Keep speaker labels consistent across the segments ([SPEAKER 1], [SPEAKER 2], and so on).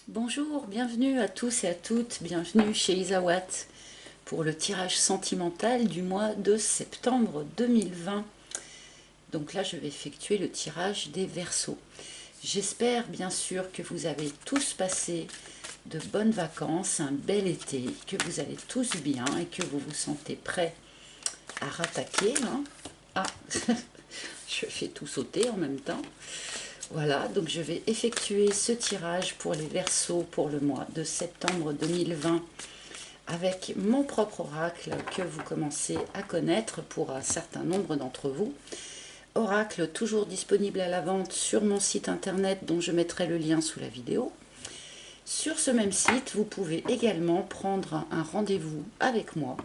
[SPEAKER 1] Bonjour, bienvenue à tous et à toutes, bienvenue chez Isawat pour le tirage sentimental du mois de septembre 2020. Donc là, je vais effectuer le tirage des Verseaux. J'espère bien sûr que vous avez tous passé de bonnes vacances, un bel été, que vous allez tous bien et que vous vous sentez prêts à rattaquer. Ah, je fais tout sauter en même temps. Voilà, donc je vais effectuer ce tirage pour les Verseaux pour le mois de septembre 2020 avec mon propre oracle que vous commencez à connaître pour un certain nombre d'entre vous. Oracle toujours disponible à la vente sur mon site internet dont je mettrai le lien sous la vidéo. Sur ce même site, vous pouvez également prendre un rendez-vous avec moi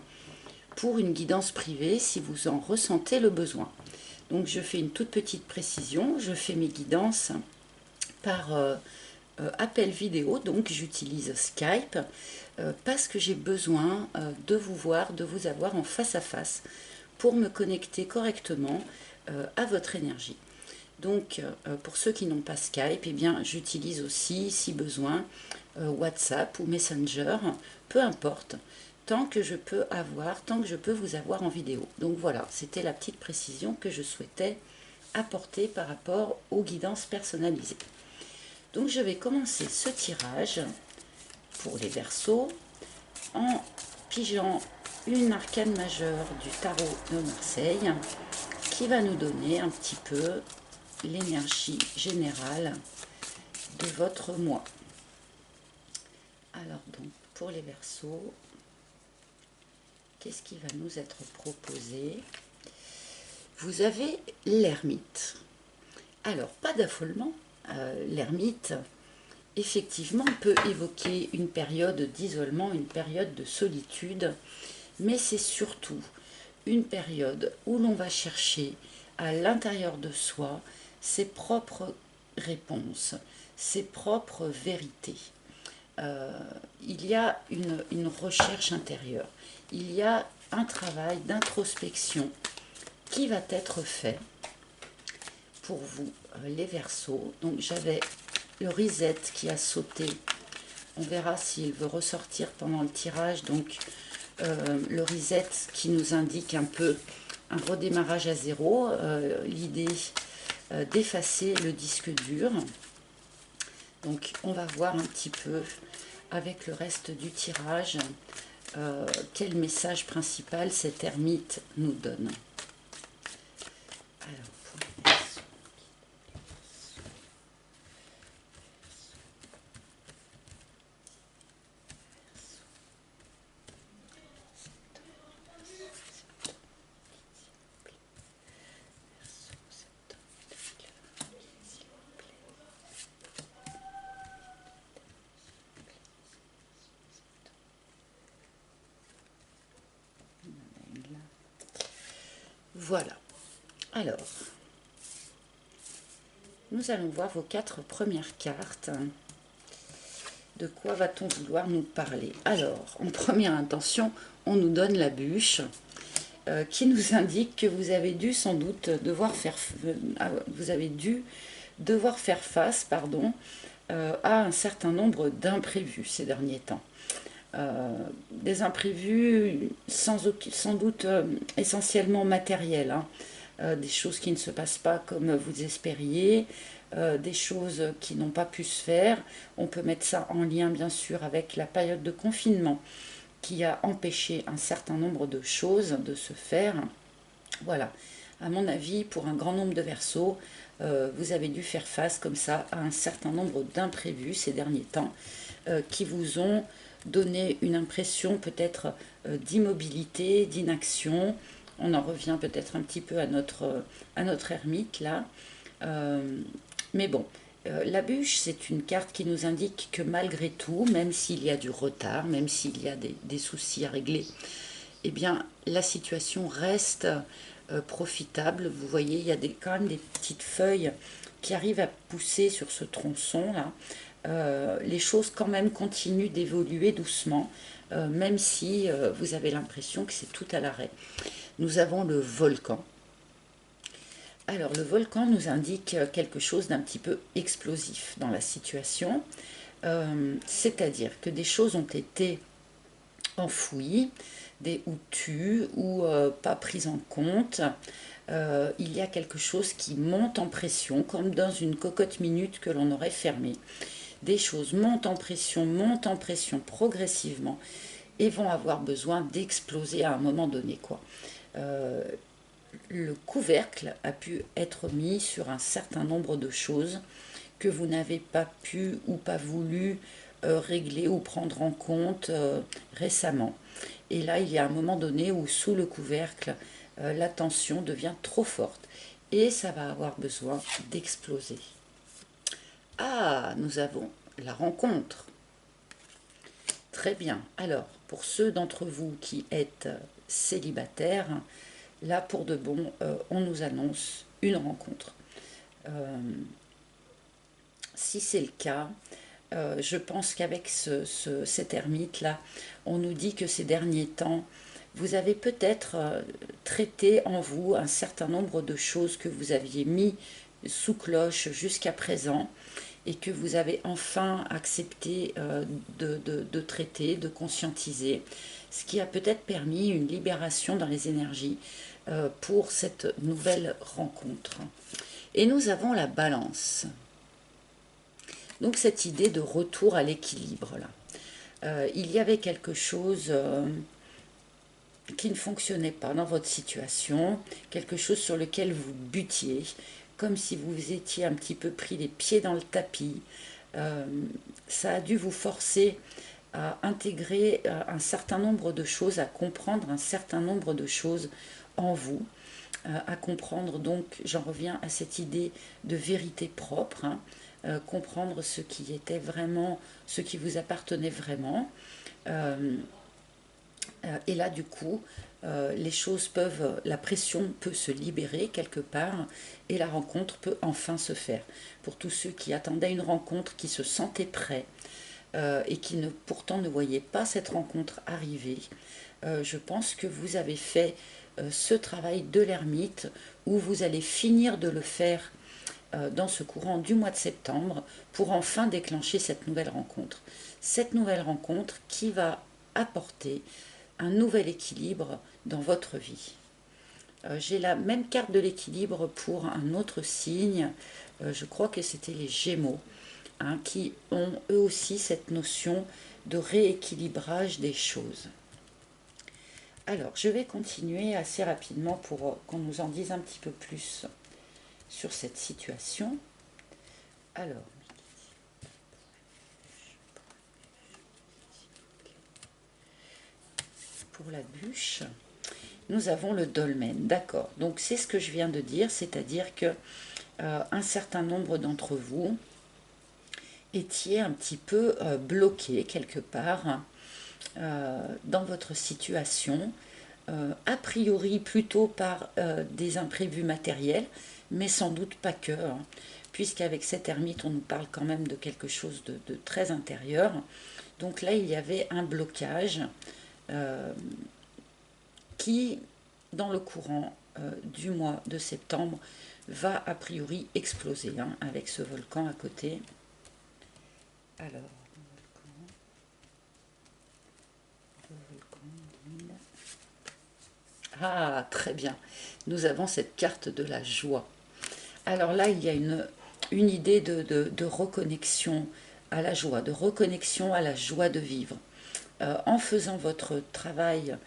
[SPEAKER 1] pour une guidance privée si vous en ressentez le besoin. Donc je fais une toute petite précision, je fais mes guidances par appel vidéo, donc j'utilise Skype parce que j'ai besoin de vous voir, de vous avoir en face à face pour me connecter correctement à votre énergie. Donc pour ceux qui n'ont pas Skype, eh bien j'utilise aussi si besoin WhatsApp ou Messenger, peu importe, tant que je peux vous avoir en vidéo. Donc voilà, c'était la petite précision que je souhaitais apporter par rapport aux guidances personnalisées. Donc je vais commencer ce tirage pour les Verseaux en pigeant une arcane majeure du tarot de Marseille qui va nous donner un petit peu l'énergie générale de votre mois. Alors donc pour les Verseaux, qu'est-ce qui va nous être proposé? Vous avez l'ermite. Alors pas d'affolement, l'ermite effectivement peut évoquer une période d'isolement, une période de solitude, mais c'est surtout une période où l'on va chercher à l'intérieur de soi ses propres réponses, ses propres vérités. Il y a une recherche intérieure, il y a un travail d'introspection qui va être fait pour vous, les Verseaux. Donc j'avais le reset qui a sauté. On verra s'il veut ressortir pendant le tirage. Donc le reset qui nous indique un peu un redémarrage à zéro. L'idée d'effacer le disque dur. Donc on va voir un petit peu avec le reste du tirage quel message principal cet ermite nous donne. Alors, voilà. Alors, nous allons voir vos 4 premières cartes. De quoi va-t-on vouloir nous parler? Alors, en première intention, on nous donne la bûche qui nous indique que vous avez dû sans doute devoir faire face à un certain nombre d'imprévus ces derniers temps. Des imprévus sans doute essentiellement matériels, des choses qui ne se passent pas comme vous espériez, des choses qui n'ont pas pu se faire. On peut mettre ça en lien bien sûr avec la période de confinement qui a empêché un certain nombre de choses de se faire. Voilà, à mon avis, pour un grand nombre de Verseaux, vous avez dû faire face comme ça à un certain nombre d'imprévus ces derniers temps qui vous ont donné une impression peut-être d'immobilité, d'inaction. On en revient peut-être un petit peu à notre ermite là. Mais bon, la bûche, c'est une carte qui nous indique que malgré tout, même s'il y a du retard, même s'il y a des soucis à régler, eh bien, la situation reste profitable. Vous voyez, il y a quand même des petites feuilles qui arrivent à pousser sur ce tronçon-là. Les choses quand même continuent d'évoluer doucement, même si vous avez l'impression que c'est tout à l'arrêt. Nous avons le volcan. Alors, le volcan nous indique quelque chose d'un petit peu explosif dans la situation. C'est-à-dire que des choses ont été enfouies, ou tues, ou pas prises en compte. Il y a quelque chose qui monte en pression, comme dans une cocotte minute que l'on aurait fermée. Des choses montent en pression progressivement et vont avoir besoin d'exploser à un moment donné, quoi. Euh, le couvercle a pu être mis sur un certain nombre de choses que vous n'avez pas pu ou pas voulu régler ou prendre en compte récemment. Et là, il y a un moment donné où sous le couvercle, la tension devient trop forte et ça va avoir besoin d'exploser. Ah, nous avons la rencontre. Très bien. Alors, pour ceux d'entre vous qui êtes célibataires, là, pour de bon, on nous annonce une rencontre. Si c'est le cas, je pense qu'avec cet ermite-là, on nous dit que ces derniers temps, vous avez peut-être traité en vous un certain nombre de choses que vous aviez mis sous cloche jusqu'à présent et que vous avez enfin accepté de traiter, de conscientiser, ce qui a peut-être permis une libération dans les énergies pour cette nouvelle rencontre. Et nous avons la balance. Donc cette idée de retour à l'équilibre là. Il y avait quelque chose qui ne fonctionnait pas dans votre situation, quelque chose sur lequel vous butiez, comme si vous étiez un petit peu pris les pieds dans le tapis. Ça a dû vous forcer à intégrer un certain nombre de choses, à comprendre un certain nombre de choses en vous, à comprendre donc, j'en reviens à cette idée de vérité propre, hein, comprendre ce qui était vraiment, ce qui vous appartenait vraiment. Et là, du coup, les choses peuvent, la pression peut se libérer quelque part et la rencontre peut enfin se faire. Pour tous ceux qui attendaient une rencontre, qui se sentaient prêts et qui pourtant ne voyaient pas cette rencontre arriver, je pense que vous avez fait ce travail de l'ermite où vous allez finir de le faire dans ce courant du mois de septembre pour enfin déclencher cette nouvelle rencontre. Cette nouvelle rencontre qui va apporter un nouvel équilibre dans votre vie. J'ai la même carte de l'équilibre pour un autre signe, je crois que c'était les Gémeaux, hein, qui ont eux aussi cette notion de rééquilibrage des choses. Alors, je vais continuer assez rapidement pour qu'on nous en dise un petit peu plus sur cette situation. Alors, pour la bûche, nous avons le dolmen, d'accord. Donc c'est ce que je viens de dire, c'est-à-dire que un certain nombre d'entre vous étiez un petit peu bloqué quelque part dans votre situation, a priori plutôt par des imprévus matériels, mais sans doute pas que, hein, puisqu'avec cette ermite, on nous parle quand même de quelque chose de très intérieur. Donc là, il y avait un blocage qui, dans le courant du mois de septembre, va a priori exploser, hein, avec ce volcan à côté. Alors, ah, très bien. Nous avons cette carte de la joie. Alors là, il y a une idée de reconnexion à la joie, de reconnexion à la joie de vivre. En faisant votre travail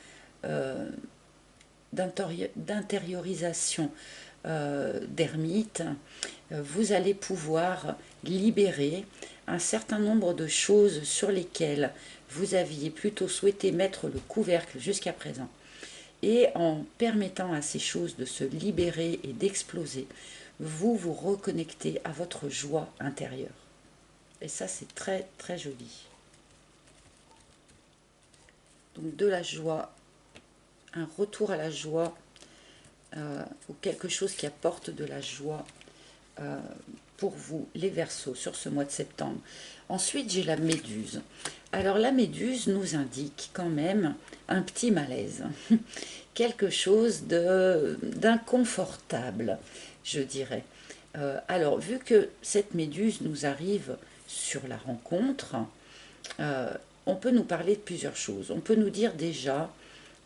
[SPEAKER 1] d'intériorisation d'ermite, vous allez pouvoir libérer un certain nombre de choses sur lesquelles vous aviez plutôt souhaité mettre le couvercle jusqu'à présent. Et en permettant à ces choses de se libérer et d'exploser, vous vous reconnectez à votre joie intérieure. Et ça, c'est très très joli. Donc de la joie, un retour à la joie, ou quelque chose qui apporte de la joie pour vous, les Verseaux, sur ce mois de septembre. Ensuite, j'ai la Méduse. Alors la Méduse nous indique quand même un petit malaise, quelque chose d'inconfortable, je dirais. Alors, vu que cette Méduse nous arrive sur la rencontre, on peut nous parler de plusieurs choses. On peut nous dire déjà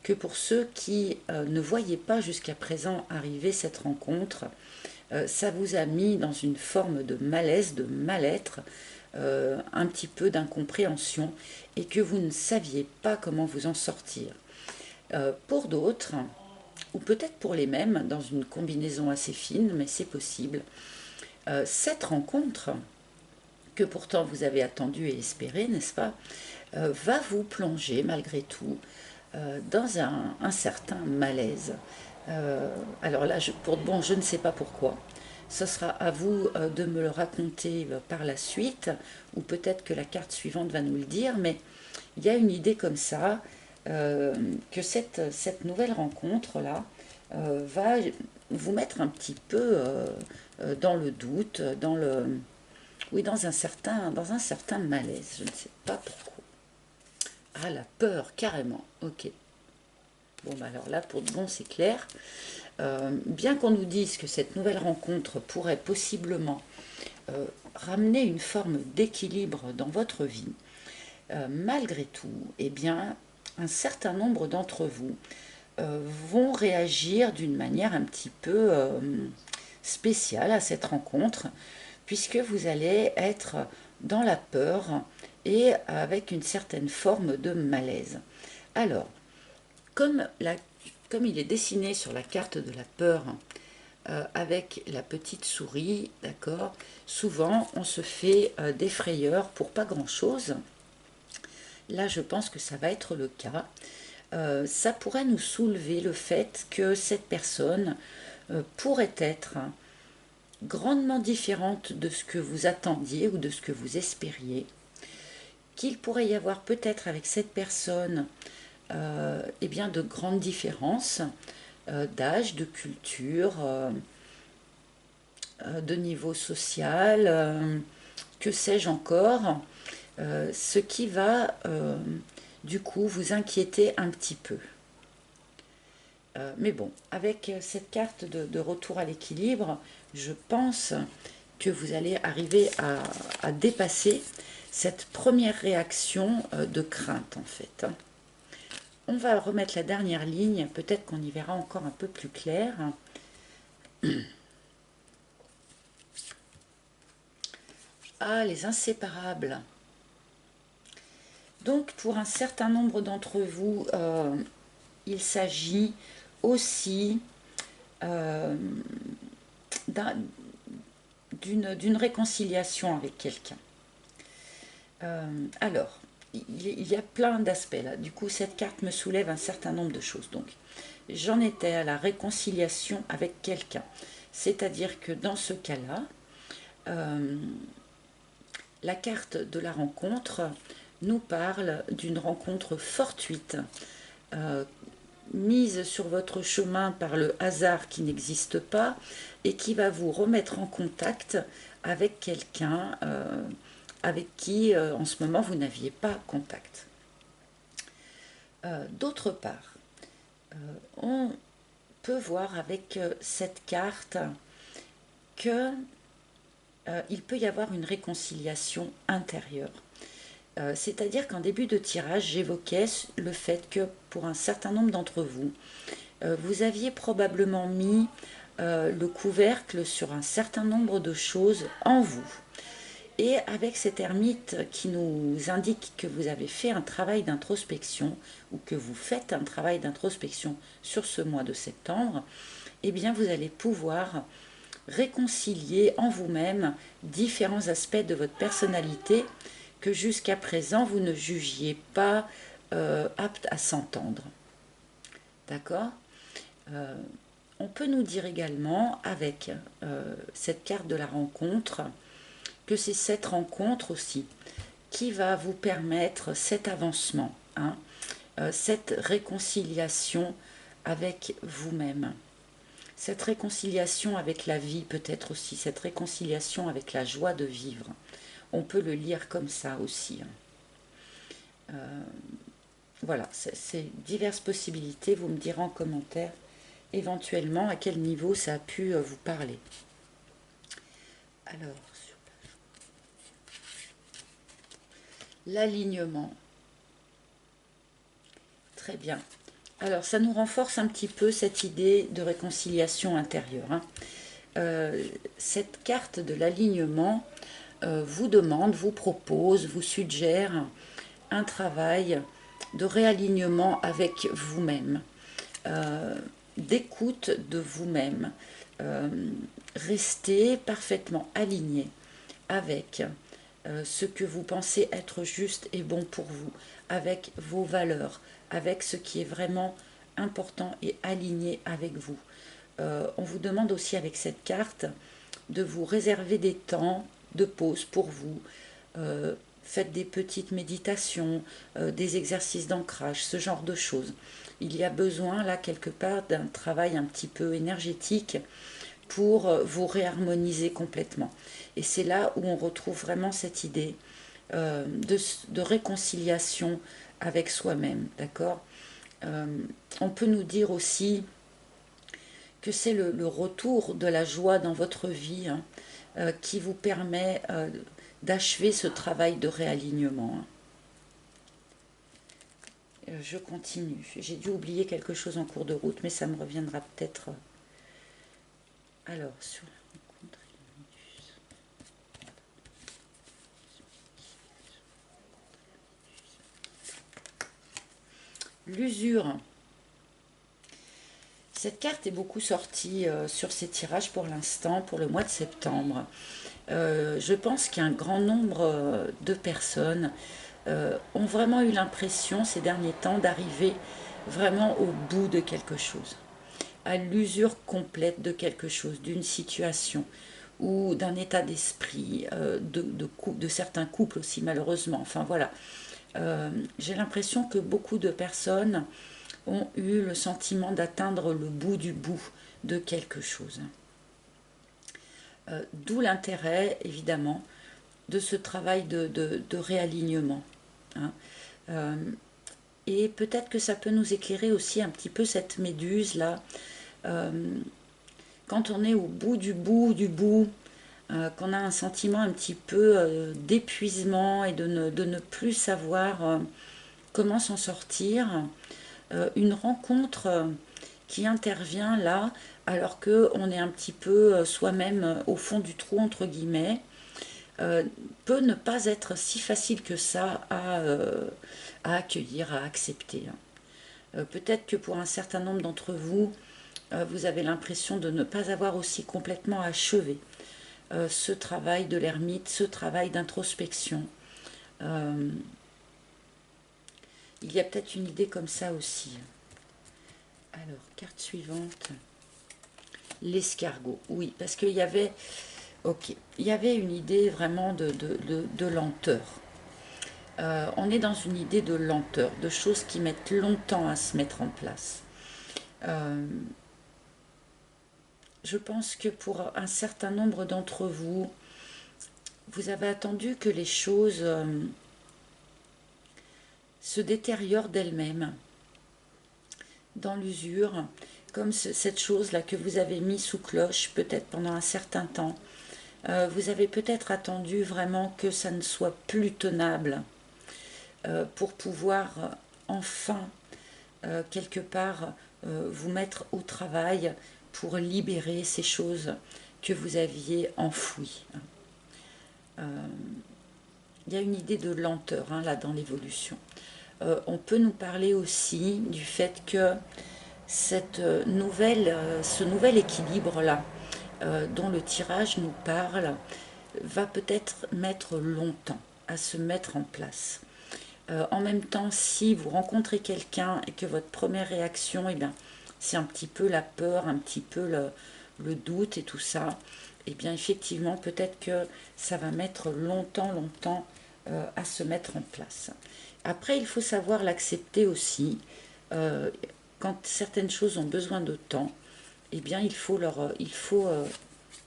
[SPEAKER 1] que pour ceux qui ne voyaient pas jusqu'à présent arriver cette rencontre, ça vous a mis dans une forme de malaise, de mal-être, un petit peu d'incompréhension, et que vous ne saviez pas comment vous en sortir. Pour d'autres, ou peut-être pour les mêmes, dans une combinaison assez fine, mais c'est possible, cette rencontre, que pourtant vous avez attendu et espéré, n'est-ce pas, va vous plonger malgré tout dans un certain malaise. Alors là, bon, je ne sais pas pourquoi. Ce sera à vous de me le raconter par la suite, ou peut-être que la carte suivante va nous le dire, mais il y a une idée comme ça, que cette nouvelle rencontre-là va vous mettre un petit peu dans le doute, oui, dans un certain malaise, je ne sais pas pourquoi. Ah, la peur, carrément, ok. Bon, bah alors là, pour de bon, c'est clair. Bien qu'on nous dise que cette nouvelle rencontre pourrait possiblement ramener une forme d'équilibre dans votre vie, malgré tout, eh bien, un certain nombre d'entre vous vont réagir d'une manière un petit peu spéciale à cette rencontre, puisque vous allez être dans la peur et avec une certaine forme de malaise. Alors, comme il est dessiné sur la carte de la peur, avec la petite souris, d'accord, souvent on se fait des frayeurs pour pas grand-chose. Là, je pense que ça va être le cas. Ça pourrait nous soulever le fait que cette personne pourrait être grandement différente de ce que vous attendiez ou de ce que vous espériez, qu'il pourrait y avoir peut-être avec cette personne eh bien de grandes différences d'âge, de culture, de niveau social, que sais-je encore, ce qui va du coup vous inquiéter un petit peu. Mais bon, avec cette carte de retour à l'équilibre, je pense que vous allez arriver à dépasser cette première réaction de crainte en fait. On va remettre la dernière ligne, peut-être qu'on y verra encore un peu plus clair. Ah, les inséparables. Donc pour un certain nombre d'entre vous, il s'agit aussi d'une réconciliation avec quelqu'un. Alors, il y a plein d'aspects là. Du coup, cette carte me soulève un certain nombre de choses. Donc, j'en étais à la réconciliation avec quelqu'un. C'est-à-dire que dans ce cas-là, la carte de la rencontre nous parle d'une rencontre fortuite, mise sur votre chemin par le hasard qui n'existe pas et qui va vous remettre en contact avec quelqu'un avec qui en ce moment vous n'aviez pas contact. D'autre part, on peut voir avec cette carte que il peut y avoir une réconciliation intérieure. C'est-à-dire qu'en début de tirage, j'évoquais le fait que pour un certain nombre d'entre vous, vous aviez probablement mis le couvercle sur un certain nombre de choses en vous. Et avec cet ermite qui nous indique que vous avez fait un travail d'introspection ou que vous faites un travail d'introspection sur ce mois de septembre, eh bien vous allez pouvoir réconcilier en vous-même différents aspects de votre personnalité que jusqu'à présent vous ne jugiez pas aptes à s'entendre. D'accord ? On peut nous dire également avec cette carte de la rencontre que c'est cette rencontre aussi qui va vous permettre cet avancement, hein, cette réconciliation avec vous-même, cette réconciliation avec la vie peut-être aussi, cette réconciliation avec la joie de vivre. On peut le lire comme ça aussi. Voilà, c'est diverses possibilités. Vous me direz en commentaire éventuellement à quel niveau ça a pu vous parler. Alors, l'alignement. Très bien. Alors, ça nous renforce un petit peu cette idée de réconciliation intérieure, hein. Cette carte de l'alignement vous demande, vous propose, vous suggère un travail de réalignement avec vous-même, d'écoute de vous-même. Restez parfaitement aligné avec ce que vous pensez être juste et bon pour vous, avec vos valeurs, avec ce qui est vraiment important et aligné avec vous. On vous demande aussi avec cette carte de vous réserver des temps de pause pour vous. Faites des petites méditations, des exercices d'ancrage, ce genre de choses. Il y a besoin là quelque part d'un travail un petit peu énergétique pour vous réharmoniser complètement. Et c'est là où on retrouve vraiment cette idée de réconciliation avec soi-même, d'accord. On peut nous dire aussi que c'est le retour de la joie dans votre vie, hein, qui vous permet d'achever ce travail de réalignement, hein. Je continue. J'ai dû oublier quelque chose en cours de route, mais ça me reviendra peut-être. Alors, sur la rencontre l'usure. Cette carte est beaucoup sortie sur ces tirages pour l'instant, pour le mois de septembre. Je pense qu'un grand nombre de personnes ont vraiment eu l'impression ces derniers temps d'arriver vraiment au bout de quelque chose, à l'usure complète de quelque chose, d'une situation ou d'un état d'esprit, de certains couples aussi malheureusement. Enfin voilà, j'ai l'impression que beaucoup de personnes ont eu le sentiment d'atteindre le bout du bout de quelque chose. D'où l'intérêt, évidemment, de ce travail de réalignement, hein. Et peut-être que ça peut nous éclairer aussi un petit peu cette méduse là. Quand on est au bout du bout, qu'on a un sentiment un petit peu d'épuisement et de ne plus savoir comment s'en sortir, une rencontre qui intervient là, alors qu'on est un petit peu soi-même au fond du trou, entre guillemets, peut ne pas être si facile que ça à accueillir, à accepter, hein. Peut-être que pour un certain nombre d'entre vous, vous avez l'impression de ne pas avoir aussi complètement achevé ce travail de l'ermite, ce travail d'introspection. Il y a peut-être une idée comme ça aussi. Alors, carte suivante. L'escargot. Oui, parce qu'il y avait... Ok, il y avait une idée vraiment de lenteur. On est dans une idée de lenteur, de choses qui mettent longtemps à se mettre en place. Je pense que pour un certain nombre d'entre vous, vous avez attendu que les choses se détériorent d'elles-mêmes dans l'usure, comme cette chose-là que vous avez mis sous cloche peut-être pendant un certain temps. Vous avez peut-être attendu vraiment que ça ne soit plus tenable pour pouvoir enfin, quelque part, vous mettre au travail pour libérer ces choses que vous aviez enfouies. Il y a une idée de lenteur, hein, là dans l'évolution. On peut nous parler aussi du fait que ce nouvel équilibre-là, dont le tirage nous parle, va peut-être mettre longtemps à se mettre en place. En même temps, si vous rencontrez quelqu'un et que votre première réaction, eh bien, c'est un petit peu la peur, un petit peu le doute et tout ça, eh bien effectivement, peut-être que ça va mettre longtemps à se mettre en place. Après, il faut savoir l'accepter aussi. Quand certaines choses ont besoin de temps, eh bien, il faut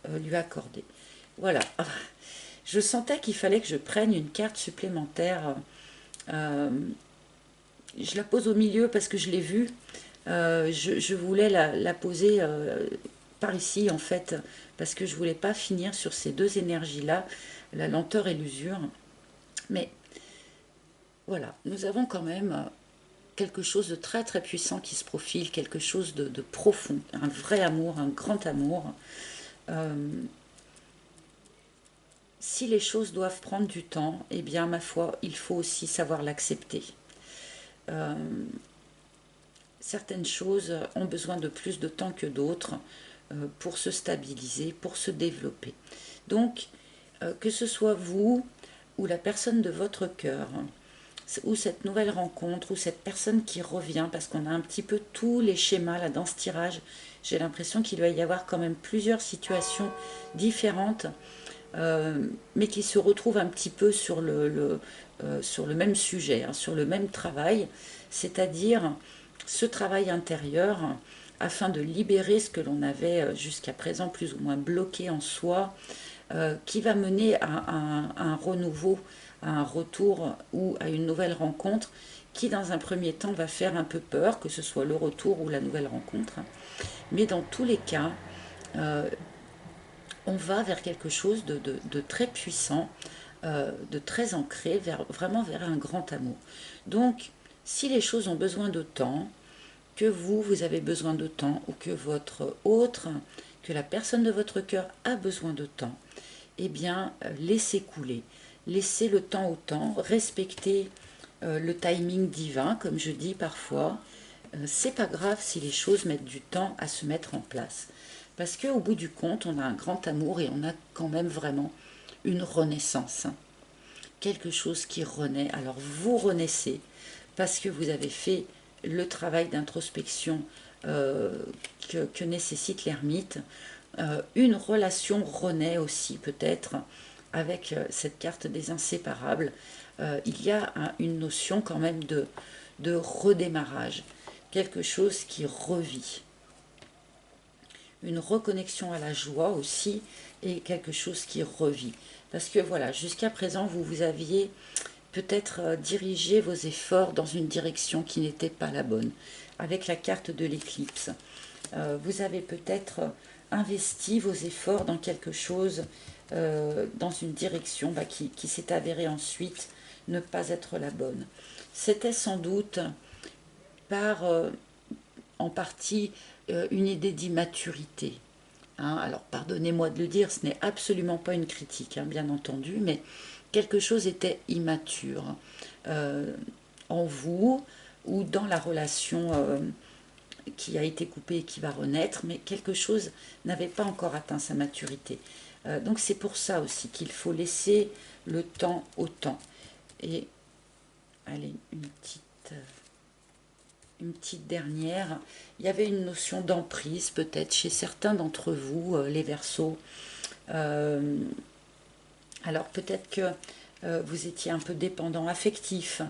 [SPEAKER 1] lui accorder. Voilà. Je sentais qu'il fallait que je prenne une carte supplémentaire. Je la pose au milieu parce que je l'ai vue. Je voulais la poser par ici, en fait, parce que je voulais pas finir sur ces deux énergies-là, la lenteur et l'usure. Mais Voilà, nous avons quand même quelque chose de très très puissant qui se profile, quelque chose de profond, un vrai amour, un grand amour. Euh, si les choses doivent prendre du temps, eh bien, ma foi, il faut aussi savoir l'accepter. Euh, certaines choses ont besoin de plus de temps que d'autres pour se stabiliser, pour se développer. Donc, que ce soit vous ou la personne de votre cœur, ou cette nouvelle rencontre, ou cette personne qui revient, parce qu'on a un petit peu tous les schémas là dans ce tirage, j'ai l'impression qu'il va y avoir quand même plusieurs situations différentes, mais qui se retrouvent un petit peu sur le même sujet, hein, sur le même travail, c'est-à-dire ce travail intérieur afin de libérer ce que l'on avait jusqu'à présent plus ou moins bloqué en soi, qui va mener à un renouveau, à un retour ou à une nouvelle rencontre qui dans un premier temps va faire un peu peur, que ce soit le retour ou la nouvelle rencontre. Mais dans tous les cas, euh, on va vers quelque chose de très puissant, de très ancré, vraiment vers un grand amour. Donc, si les choses ont besoin de temps, que vous avez besoin de temps, ou que votre autre, que la personne de votre cœur a besoin de temps, eh bien, laissez couler. Laissez le temps au temps, respectez le timing divin, comme je dis parfois. C'est pas grave si les choses mettent du temps à se mettre en place. Parce qu'au bout du compte, on a un grand amour et on a quand même vraiment une renaissance. Quelque chose qui renaît. Alors vous renaissez parce que vous avez fait le travail d'introspection que nécessite l'ermite. Une relation renaît aussi peut-être avec cette carte des inséparables. Il y a une notion quand même de redémarrage, quelque chose qui revit, une reconnexion à la joie aussi et quelque chose qui revit. Parce que voilà, jusqu'à présent, vous aviez peut-être dirigé vos efforts dans une direction qui n'était pas la bonne, avec la carte de l'éclipse. Vous avez peut-être investi vos efforts dans quelque chose, dans une direction qui s'est avérée ensuite ne pas être la bonne. C'était sans doute par en partie une idée d'immaturité. Hein. Alors pardonnez-moi de le dire, ce n'est absolument pas une critique, hein, bien entendu, mais quelque chose était immature en vous ou dans la relation qui a été coupée et qui va renaître, mais quelque chose n'avait pas encore atteint sa maturité. Donc c'est pour ça aussi qu'il faut laisser le temps au temps. Et allez, une petite dernière. Il y avait une notion d'emprise peut-être chez certains d'entre vous, les Verseaux. Euh, alors peut-être que vous étiez un peu dépendant affectif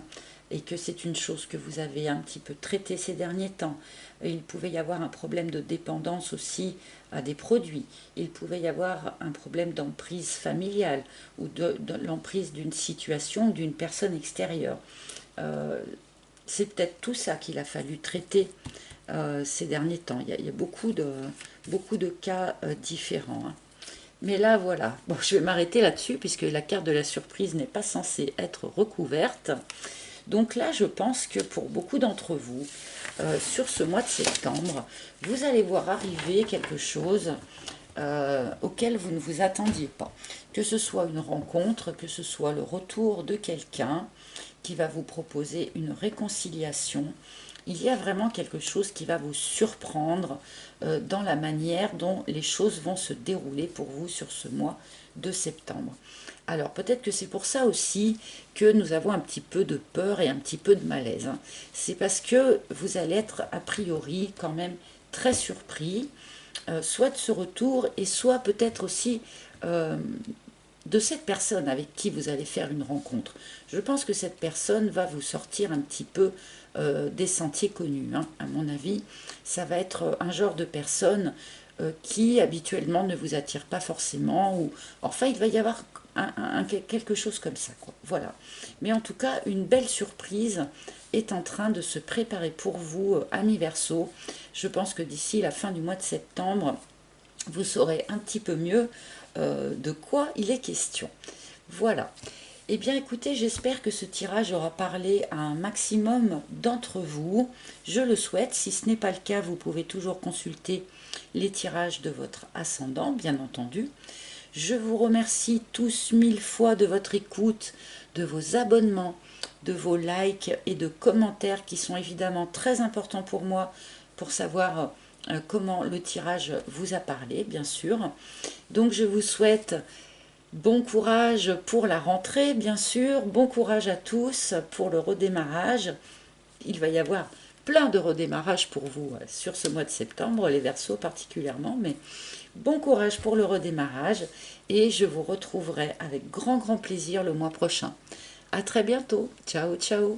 [SPEAKER 1] et que c'est une chose que vous avez un petit peu traitée ces derniers temps. Il pouvait y avoir un problème de dépendance aussi à des produits. Il pouvait y avoir un problème d'emprise familiale ou de l'emprise d'une situation ou d'une personne extérieure. Euh, c'est peut-être tout ça qu'il a fallu traiter ces derniers temps. Il y a beaucoup de cas différents. Hein. Mais là, voilà. Bon, je vais m'arrêter là-dessus puisque la carte de la surprise n'est pas censée être recouverte. Donc là, je pense que pour beaucoup d'entre vous, sur ce mois de septembre, vous allez voir arriver quelque chose auquel vous ne vous attendiez pas. Que ce soit une rencontre, que ce soit le retour de quelqu'un qui va vous proposer une réconciliation. Il y a vraiment quelque chose qui va vous surprendre dans la manière dont les choses vont se dérouler pour vous sur ce mois de septembre. Alors peut-être que c'est pour ça aussi que nous avons un petit peu de peur et un petit peu de malaise. Hein. C'est parce que vous allez être a priori quand même très surpris, soit de ce retour et soit peut-être aussi de cette personne avec qui vous allez faire une rencontre. Je pense que cette personne va vous sortir un petit peu des sentiers connus. Hein. À mon avis, ça va être un genre de personne qui habituellement ne vous attire pas forcément. Ou enfin, il va y avoir quelque chose comme ça. Quoi. Voilà. Mais en tout cas, une belle surprise est en train de se préparer pour vous, amis Verseaux. Je pense que d'ici la fin du mois de septembre, vous saurez un petit peu mieux de quoi il est question. Voilà. Eh bien écoutez, j'espère que ce tirage aura parlé à un maximum d'entre vous. Je le souhaite. Si ce n'est pas le cas, vous pouvez toujours consulter les tirages de votre ascendant, bien entendu. Je vous remercie tous 1000 fois de votre écoute, de vos abonnements, de vos likes et de commentaires qui sont évidemment très importants pour moi pour savoir comment le tirage vous a parlé, bien sûr. Donc je vous souhaite bon courage pour la rentrée, bien sûr. Bon courage à tous pour le redémarrage. Il va y avoir plein de redémarrages pour vous sur ce mois de septembre, les Verseaux particulièrement, mais bon courage pour le redémarrage et je vous retrouverai avec grand plaisir le mois prochain. À très bientôt. Ciao, ciao.